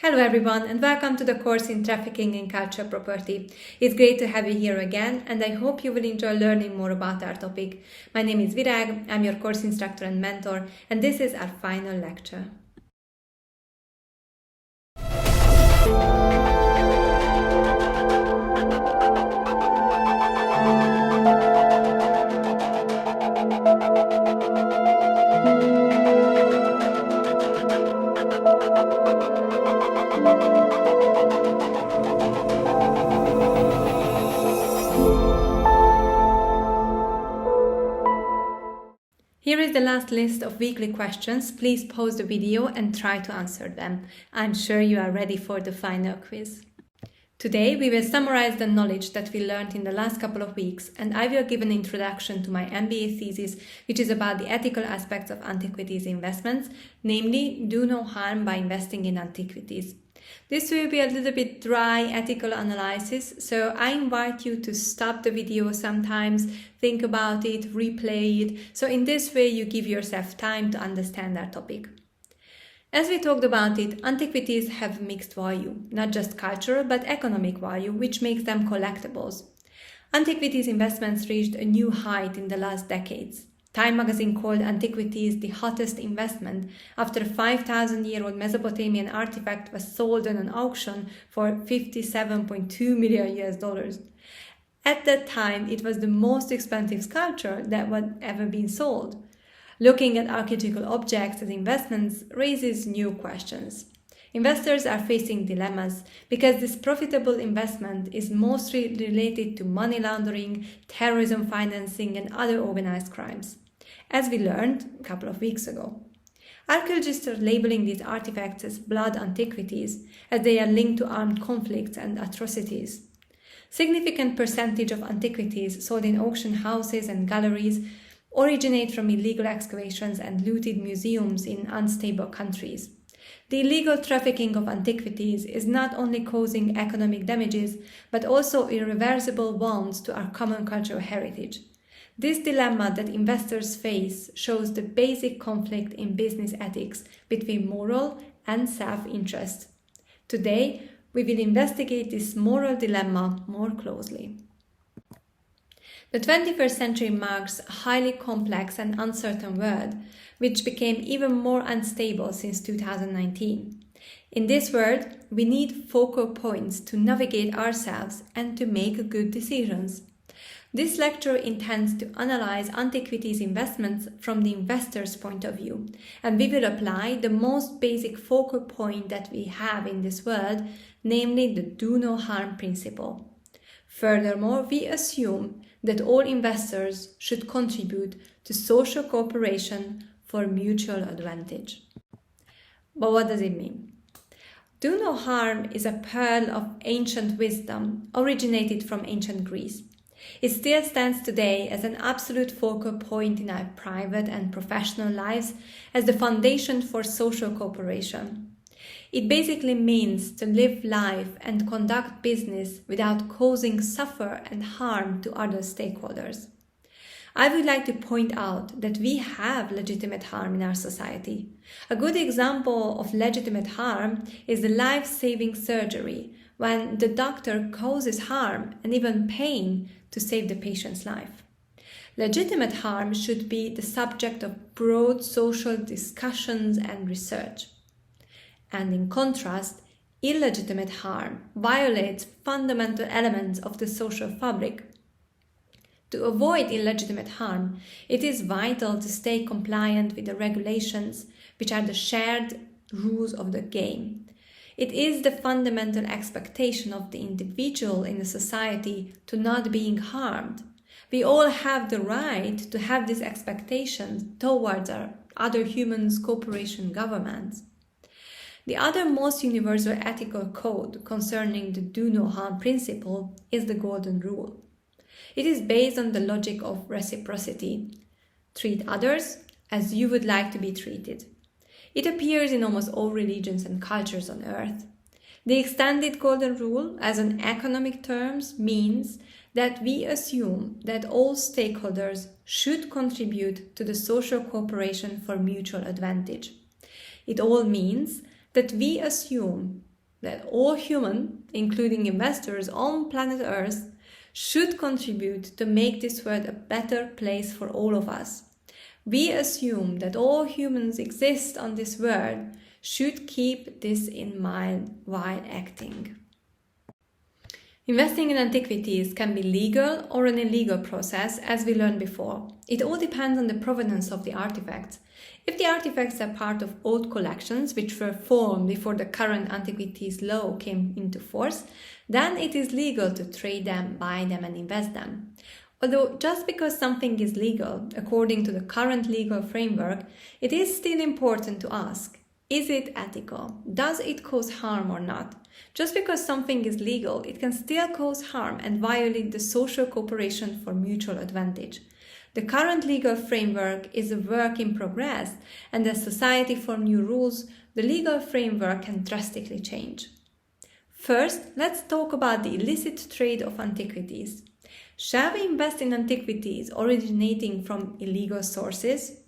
Hello everyone and welcome to the course in Trafficking in Culture Property. It's great to have you here again and I hope you will enjoy learning more about our topic. My name is Virág, I'm your course instructor and mentor, and this is our final lecture. Here is the last list of weekly questions. Please pause the video and try to answer them. I'm sure you are ready for the final quiz. Today we will summarize the knowledge that we learned in the last couple of weeks, and I will give an introduction to my MBA thesis, which is about the ethical aspects of antiquities investments, namely do no harm by investing in antiquities. This will be a little bit dry ethical analysis, so I invite you to stop the video sometimes, think about it, replay it, so in this way you give yourself time to understand our topic. As we talked about it, antiquities have mixed value, not just cultural but economic value, which makes them collectibles. Antiquities investments reached a new height in the last decades. Time magazine called Antiquities the hottest investment after a 5,000-year-old Mesopotamian artifact was sold on an auction for $57.2 million. At that time, it was the most expensive sculpture that had ever been sold. Looking at archaeological objects as investments raises new questions. Investors are facing dilemmas because this profitable investment is mostly related to money laundering, terrorism financing, and other organized crimes, as we learned a couple of weeks ago. Archaeologists are labeling these artifacts as blood antiquities as they are linked to armed conflicts and atrocities. Significant percentage of antiquities sold in auction houses and galleries originate from illegal excavations and looted museums in unstable countries. The illegal trafficking of antiquities is not only causing economic damages, but also irreversible wounds to our common cultural heritage. This dilemma that investors face shows the basic conflict in business ethics between moral and self-interest. Today, we will investigate this moral dilemma more closely. The 21st century marks a highly complex and uncertain world, which became even more unstable since 2019. In this world, we need focal points to navigate ourselves and to make good decisions. This lecture intends to analyze antiquities investments from the investor's point of view, and we will apply the most basic focal point that we have in this world, namely the do no harm principle. Furthermore, we assume that all investors should contribute to social cooperation for mutual advantage. But what does it mean? Do no harm is a pearl of ancient wisdom originated from ancient Greece. It still stands today as an absolute focal point in our private and professional lives as the foundation for social cooperation. It basically means to live life and conduct business without causing suffer and harm to other stakeholders. I would like to point out that we have legitimate harm in our society. A good example of legitimate harm is the life-saving surgery, when the doctor causes harm and even pain to save the patient's life. Legitimate harm should be the subject of broad social discussions and research. And in contrast, illegitimate harm violates fundamental elements of the social fabric. To avoid illegitimate harm, it is vital to stay compliant with the regulations, which are the shared rules of the game. It is the fundamental expectation of the individual in a society to not being harmed. We all have the right to have this expectation towards our other humans, corporation, governments. The other most universal ethical code concerning the do no harm principle is the golden rule. It is based on the logic of reciprocity. Treat others as you would like to be treated. It appears in almost all religions and cultures on earth. The extended golden rule, as in economic terms, means that we assume that all stakeholders should contribute to the social cooperation for mutual advantage. It all means that we assume that all humans, including investors on planet Earth, should contribute to make this world a better place for all of us. We assume that all humans exist on this world should keep this in mind while acting. Investing in antiquities can be legal or an illegal process, as we learned before. It all depends on the provenance of the artifacts. If the artifacts are part of old collections which were formed before the current antiquities law came into force, then it is legal to trade them, buy them and invest them. Although just because something is legal, according to the current legal framework, it is still important to ask, is it ethical? Does it cause harm or not? Just because something is legal, it can still cause harm and violate the social cooperation for mutual advantage. The current legal framework is a work in progress, and as society forms new rules, the legal framework can drastically change. First, let's talk about the illicit trade of antiquities. Shall we invest in antiquities originating from illegal sources?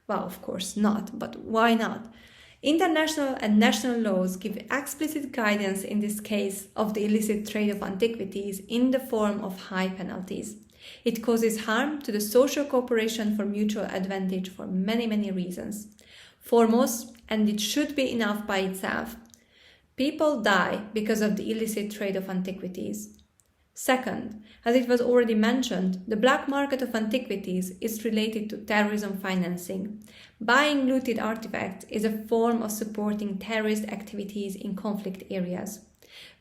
Well, of course not, but why not? International and national laws give explicit guidance in this case of the illicit trade of antiquities in the form of high penalties. It causes harm to the social cooperation for mutual advantage for many reasons. Foremost, and it should be enough by itself, people die because of the illicit trade of antiquities. Second, as it was already mentioned, the black market of antiquities is related to terrorism financing. Buying looted artifacts is a form of supporting terrorist activities in conflict areas.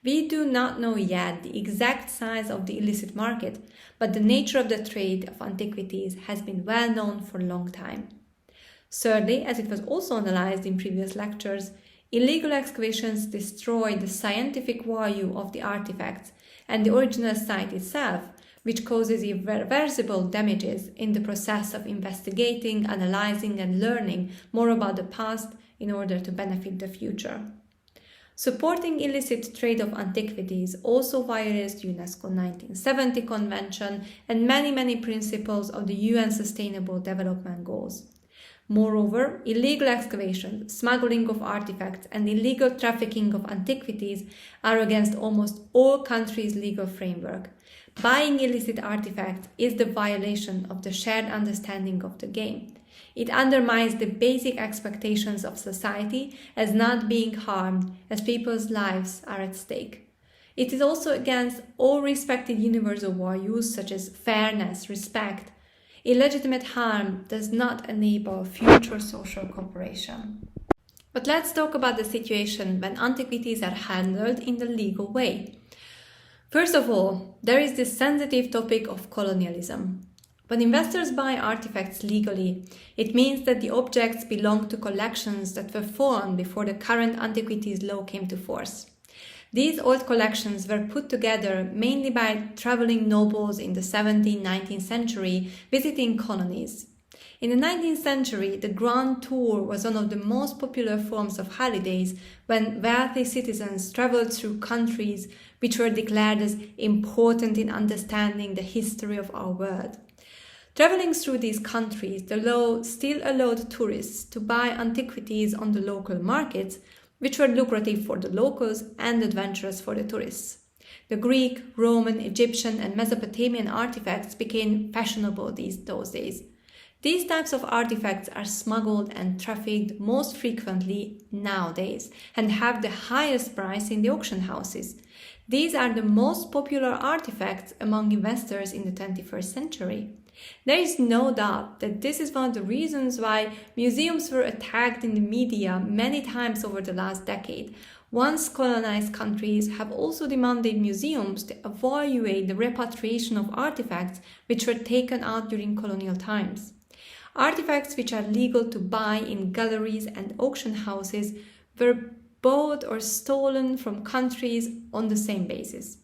We do not know yet the exact size of the illicit market, but the nature of the trade of antiquities has been well known for a long time. Thirdly, as it was also analyzed in previous lectures, illegal excavations destroy the scientific value of the artifacts and the original site itself, which causes irreversible damages in the process of investigating, analyzing and learning more about the past in order to benefit the future. Supporting illicit trade of antiquities also violates the UNESCO 1970 Convention and many principles of the UN Sustainable Development Goals. Moreover, illegal excavation, smuggling of artifacts, and illegal trafficking of antiquities are against almost all countries' legal framework. Buying illicit artifacts is the violation of the shared understanding of the game. It undermines the basic expectations of society as not being harmed, as people's lives are at stake. It is also against all respected universal values such as fairness, respect. Illegitimate harm does not enable future social cooperation. But let's talk about the situation when antiquities are handled in the legal way. First of all, there is this sensitive topic of colonialism. When investors buy artifacts legally, it means that the objects belong to collections that were formed before the current antiquities law came to force. These old collections were put together mainly by traveling nobles in the 17th, 19th century visiting colonies. In the 19th century, the Grand Tour was one of the most popular forms of holidays when wealthy citizens traveled through countries which were declared as important in understanding the history of our world. Traveling through these countries, the law still allowed tourists to buy antiquities on the local markets, which were lucrative for the locals and adventurous for the tourists. The Greek, Roman, Egyptian and Mesopotamian artifacts became fashionable those days. These types of artifacts are smuggled and trafficked most frequently nowadays and have the highest price in the auction houses. These are the most popular artifacts among investors in the 21st century. There is no doubt that this is one of the reasons why museums were attacked in the media many times over the last decade. Once colonized countries have also demanded museums to evaluate the repatriation of artifacts which were taken out during colonial times. Artifacts which are legal to buy in galleries and auction houses were bought or stolen from countries on the same basis.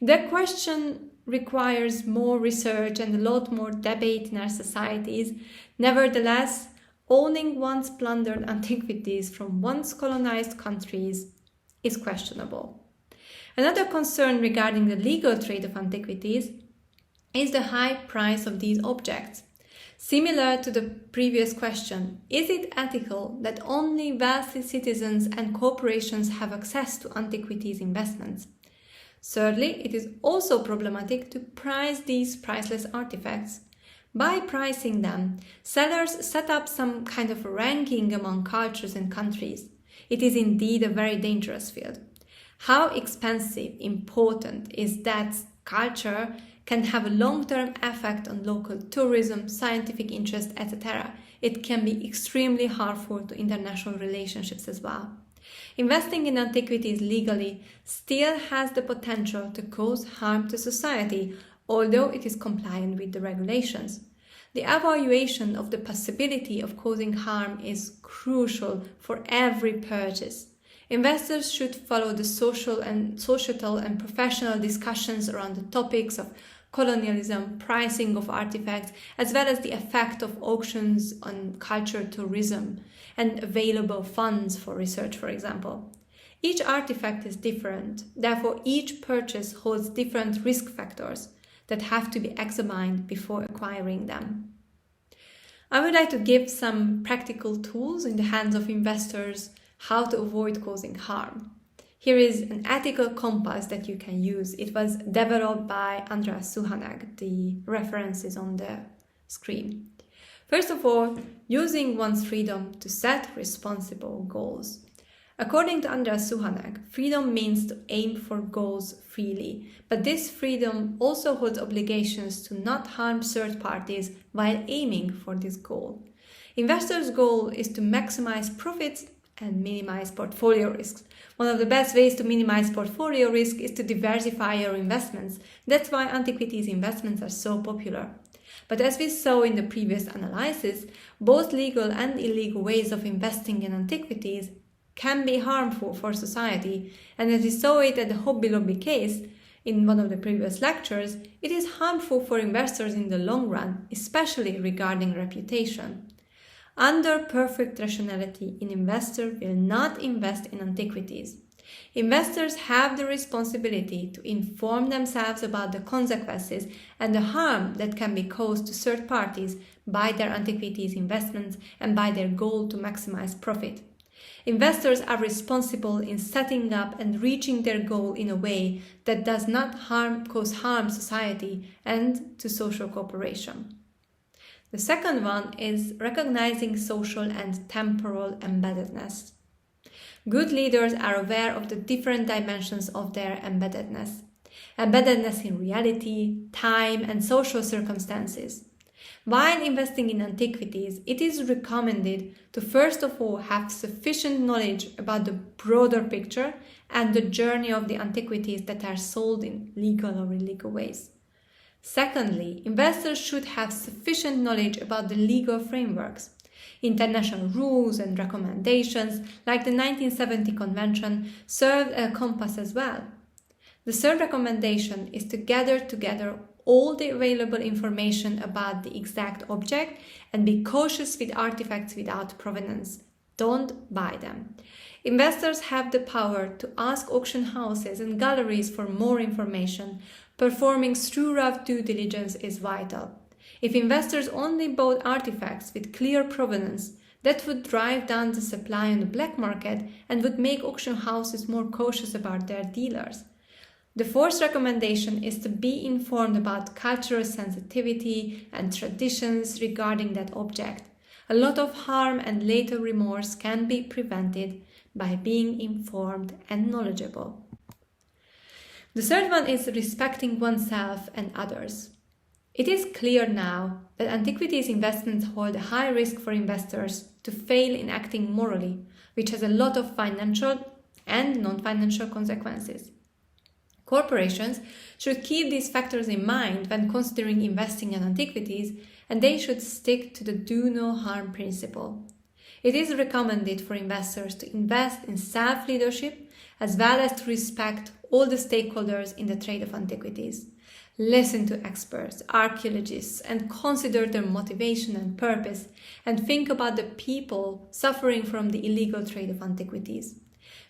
The question requires more research and a lot more debate in our societies. Nevertheless, owning once plundered antiquities from once colonized countries is questionable. Another concern regarding the legal trade of antiquities is the high price of these objects. Similar to the previous question, is it ethical that only wealthy citizens and corporations have access to antiquities investments? Thirdly, it is also problematic to price these priceless artifacts. By pricing them, sellers set up some kind of ranking among cultures and countries. It is indeed a very dangerous field. How expensive, important is that culture can have a long-term effect on local tourism, scientific interest, etc. It can be extremely harmful to international relationships as well. Investing in antiquities legally still has the potential to cause harm to society, although it is compliant with the regulations. The evaluation of the possibility of causing harm is crucial for every purchase. Investors should follow the societal and professional discussions around the topics of colonialism, pricing of artifacts, as well as the effect of auctions on culture tourism and available funds for research, for example. Each artifact is different, therefore each purchase holds different risk factors that have to be examined before acquiring them. I would like to give some practical tools in the hands of investors how to avoid causing harm. Here is an ethical compass that you can use. It was developed by Andreas Suhanek. The reference is on the screen. First of all, using one's freedom to set responsible goals. According to Andreas Suhanek, freedom means to aim for goals freely, but this freedom also holds obligations to not harm third parties while aiming for this goal. Investors' goal is to maximize profits and minimize portfolio risks. One of the best ways to minimize portfolio risk is to diversify your investments. That's why antiquities investments are so popular. But as we saw in the previous analysis, both legal and illegal ways of investing in antiquities can be harmful for society, and as we saw it at the Hobby Lobby case in one of the previous lectures, it is harmful for investors in the long run, especially regarding reputation. Under perfect rationality, an investor will not invest in antiquities. Investors have the responsibility to inform themselves about the consequences and the harm that can be caused to third parties by their antiquities investments and by their goal to maximize profit. Investors are responsible in setting up and reaching their goal in a way that does not cause harm to society and to social cooperation. The second one is recognizing social and temporal embeddedness. Good leaders are aware of the different dimensions of their embeddedness. Embeddedness in reality, time, and social circumstances. While investing in antiquities, it is recommended to first of all have sufficient knowledge about the broader picture and the journey of the antiquities that are sold in legal or illegal ways. Secondly, investors should have sufficient knowledge about the legal frameworks. International rules and recommendations, like the 1970 Convention, serve a compass as well. The third recommendation is to gather together all the available information about the exact object and be cautious with artifacts without provenance. Don't buy them. Investors have the power to ask auction houses and galleries for more information. Performing thorough due diligence is vital. If investors only bought artifacts with clear provenance, that would drive down the supply on the black market and would make auction houses more cautious about their dealers. The fourth recommendation is to be informed about cultural sensitivity and traditions regarding that object. A lot of harm and later remorse can be prevented by being informed and knowledgeable. The third one is respecting oneself and others. It is clear now that antiquities investments hold a high risk for investors to fail in acting morally, which has a lot of financial and non-financial consequences. Corporations should keep these factors in mind when considering investing in antiquities, and they should stick to the do no harm principle. It is recommended for investors to invest in self-leadership as well as to respect all the stakeholders in the trade of antiquities. Listen to experts, archaeologists, and consider their motivation and purpose, and think about the people suffering from the illegal trade of antiquities.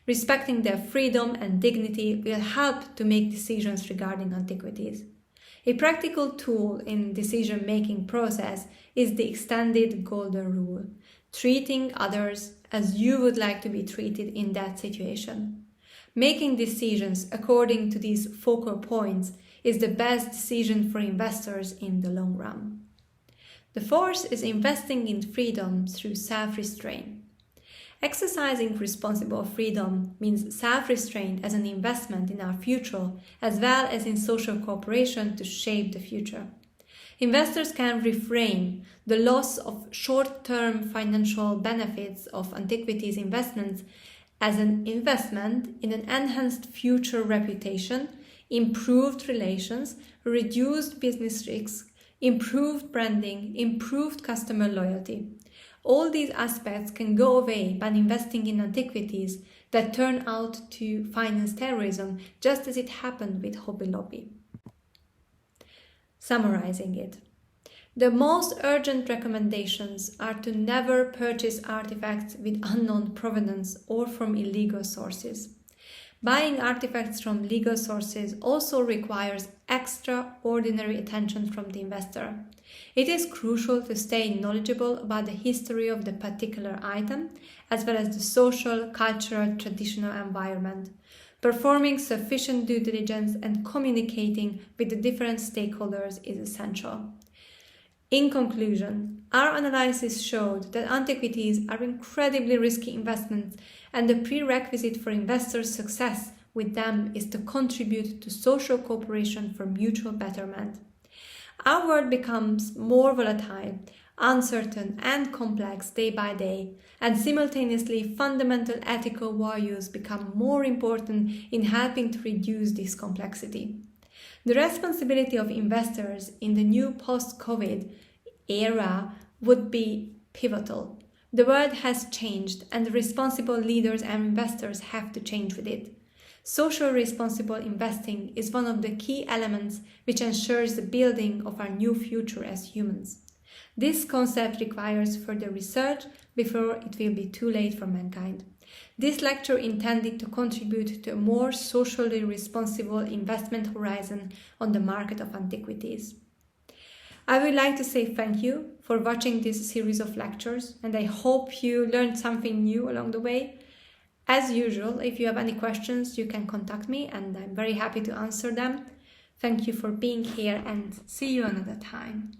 Respecting their freedom and dignity will help to make decisions regarding antiquities. A practical tool in decision-making process is the extended golden rule, treating others as you would like to be treated in that situation. Making decisions according to these focal points is the best decision for investors in the long run. The fourth is investing in freedom through self-restraint. Exercising responsible freedom means self-restraint as an investment in our future, as well as in social cooperation to shape the future. Investors can reframe the loss of short-term financial benefits of Antiquities investments as an investment in an enhanced future reputation, improved relations, reduced business risks, improved branding, improved customer loyalty. All these aspects can go away by investing in Antiquities that turn out to finance terrorism, just as it happened with Hobby Lobby. Summarizing it, the most urgent recommendations are to never purchase artifacts with unknown provenance or from illegal sources. Buying artifacts from legal sources also requires extraordinary attention from the investor. It is crucial to stay knowledgeable about the history of the particular item, as well as the social, cultural, traditional environment. Performing sufficient due diligence and communicating with the different stakeholders is essential. In conclusion, our analysis showed that Antiquities are incredibly risky investments, and the prerequisite for investors' success with them is to contribute to social cooperation for mutual betterment. Our world becomes more volatile, uncertain, and complex day by day, and simultaneously fundamental ethical values become more important in helping to reduce this complexity. The responsibility of investors in the new post-COVID era would be pivotal. The world has changed, and responsible leaders and investors have to change with it. Social responsible investing is one of the key elements which ensures the building of our new future as humans. This concept requires further research before it will be too late for mankind. This lecture intended to contribute to a more socially responsible investment horizon on the market of Antiquities. I would like to say thank you for watching this series of lectures, and I hope you learned something new along the way. As usual, if you have any questions, you can contact me, and I'm very happy to answer them. Thank you for being here, and see you another time.